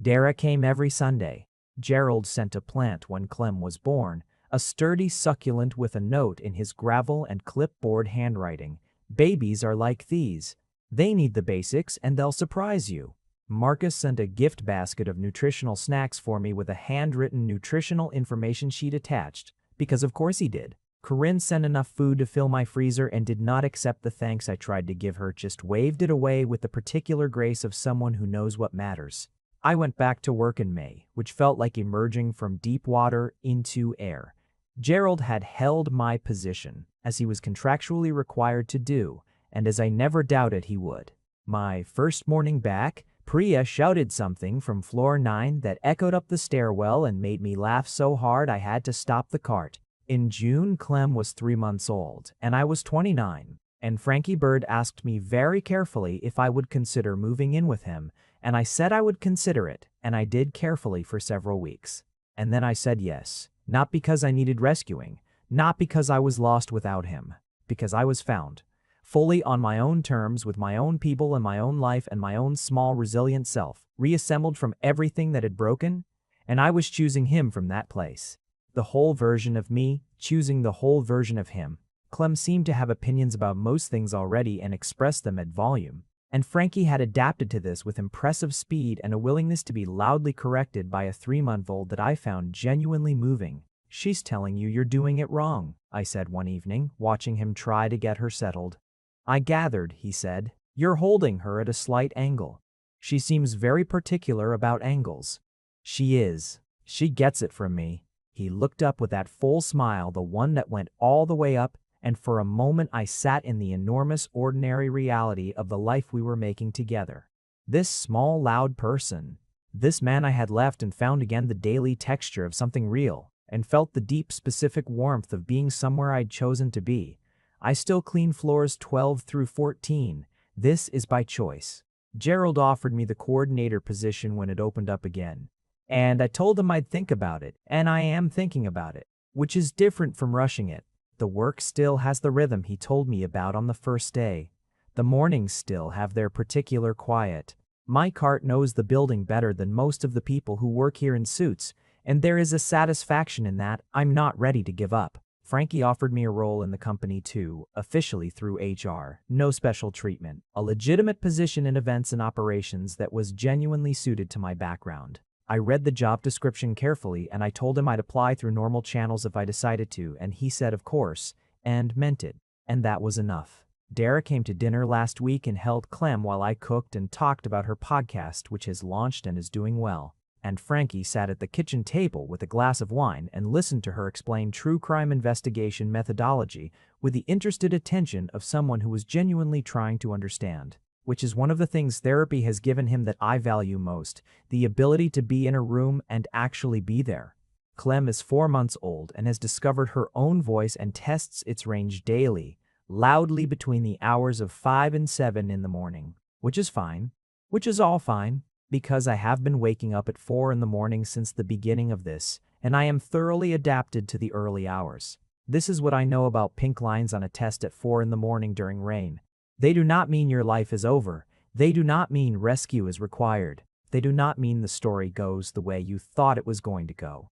Dara came every Sunday. Gerald sent a plant when Clem was born, a sturdy succulent with a note in his gravel and clipboard handwriting. Babies are like these. They need the basics and they'll surprise you. Marcus sent a gift basket of nutritional snacks for me with a handwritten nutritional information sheet attached, because of course he did. Corinne sent enough food to fill my freezer and did not accept the thanks I tried to give her, just waved it away with the particular grace of someone who knows what matters. I went back to work in May, which felt like emerging from deep water into air. Gerald had held my position, as he was contractually required to do, and as I never doubted he would. My first morning back, Priya shouted something from floor 9 that echoed up the stairwell and made me laugh so hard I had to stop the cart. In June, Clem was 3 months old, and I was 29, and Frankie Bird asked me very carefully if I would consider moving in with him, and I said I would consider it, and I did carefully for several weeks. And then I said yes, not because I needed rescuing, not because I was lost without him, because I was found. fully on my own terms with my own people and my own life and my own small resilient self, reassembled from everything that had broken, and I was choosing him from that place. The whole version of me, choosing the whole version of him. Clem seemed to have opinions about most things already and expressed them at volume. And Frankie had adapted to this with impressive speed and a willingness to be loudly corrected by a 3-month-old that I found genuinely moving. "She's telling you you're doing it wrong," I said one evening, watching him try to get her settled. "I gathered," he said, "you're holding her at a slight angle. She seems very particular about angles." "She is. She gets it from me." He looked up with that full smile, the one that went all the way up, and for a moment I sat in the enormous ordinary reality of the life we were making together. This small, loud person, this man I had left and found again the daily texture of something real, and felt the deep specific warmth of being somewhere I'd chosen to be. I still clean floors 12 through 14. This is by choice. Gerald offered me the coordinator position when it opened up again, and I told him I'd think about it, and I am thinking about it, which is different from rushing it. The work still has the rhythm he told me about on the first day. The mornings still have their particular quiet. My cart knows the building better than most of the people who work here in suits, and there is a satisfaction in that I'm not ready to give up. Frankie offered me a role in the company too, officially through HR, no special treatment, a legitimate position in events and operations that was genuinely suited to my background. I read the job description carefully and I told him I'd apply through normal channels if I decided to, and he said of course, and meant it, and that was enough. Dara came to dinner last week and held Clem while I cooked and talked about her podcast, which has launched and is doing well. And Frankie sat at the kitchen table with a glass of wine and listened to her explain true crime investigation methodology with the interested attention of someone who was genuinely trying to understand. Which is one of the things therapy has given him that I value most, the ability to be in a room and actually be there. Clem is 4 months old and has discovered her own voice and tests its range daily, loudly between the hours of 5 and 7 in the morning, which is fine, which is all fine, because I have been waking up at 4 in the morning since the beginning of this, and I am thoroughly adapted to the early hours. This is what I know about pink lines on a test at 4 in the morning during rain. They do not mean your life is over. They do not mean rescue is required. They do not mean the story goes the way you thought it was going to go.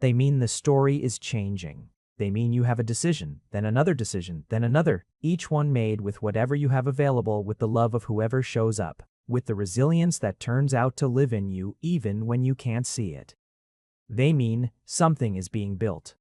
They mean the story is changing. They mean you have a decision, then another decision, then another, each one made with whatever you have available, with the love of whoever shows up, with the resilience that turns out to live in you even when you can't see it. They mean something is being built.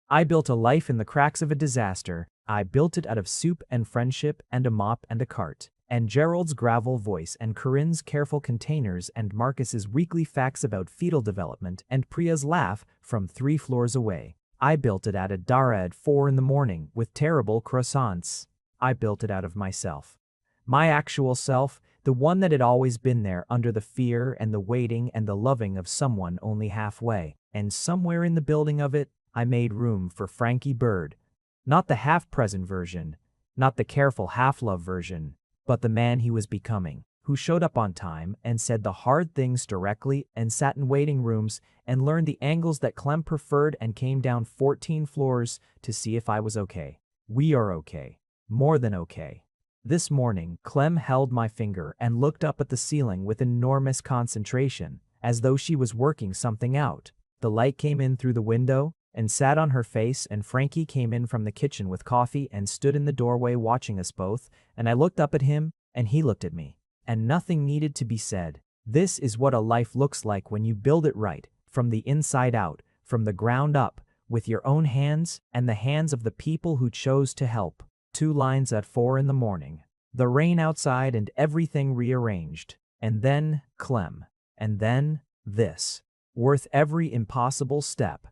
I built a life in the cracks of a disaster. I built it out of soup and friendship and a mop and a cart, and Gerald's gravel voice and Corinne's careful containers and Marcus's weekly facts about fetal development and Priya's laugh from 3 floors away. I built it out of Dara at 4 in the morning with terrible croissants. I built it out of myself. My actual self, the one that had always been there under the fear and the waiting and the loving of someone only halfway, and somewhere in the building of it, I made room for Frankie Bird. Not the half-present version, not the careful half-love version, but the man he was becoming, who showed up on time and said the hard things directly and sat in waiting rooms and learned the angles that Clem preferred and came down 14 floors to see if I was okay. We are okay. More than okay. This morning, Clem held my finger and looked up at the ceiling with enormous concentration, as though she was working something out. The light came in through the window and sat on her face, and Frankie came in from the kitchen with coffee and stood in the doorway watching us both, and I looked up at him, and he looked at me. And nothing needed to be said. This is what a life looks like when you build it right, from the inside out, from the ground up, with your own hands and the hands of the people who chose to help. 2 lines at 4 in the morning. The rain outside and everything rearranged. And then Clem. And then this. Worth every impossible step.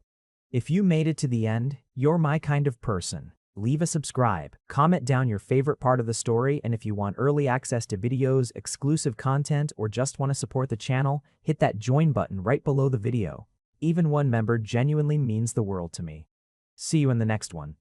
If you made it to the end, you're my kind of person. Leave a subscribe, comment down your favorite part of the story, and if you want early access to videos, exclusive content, or just want to support the channel, hit that join button right below the video. Even one member genuinely means the world to me. See you in the next one.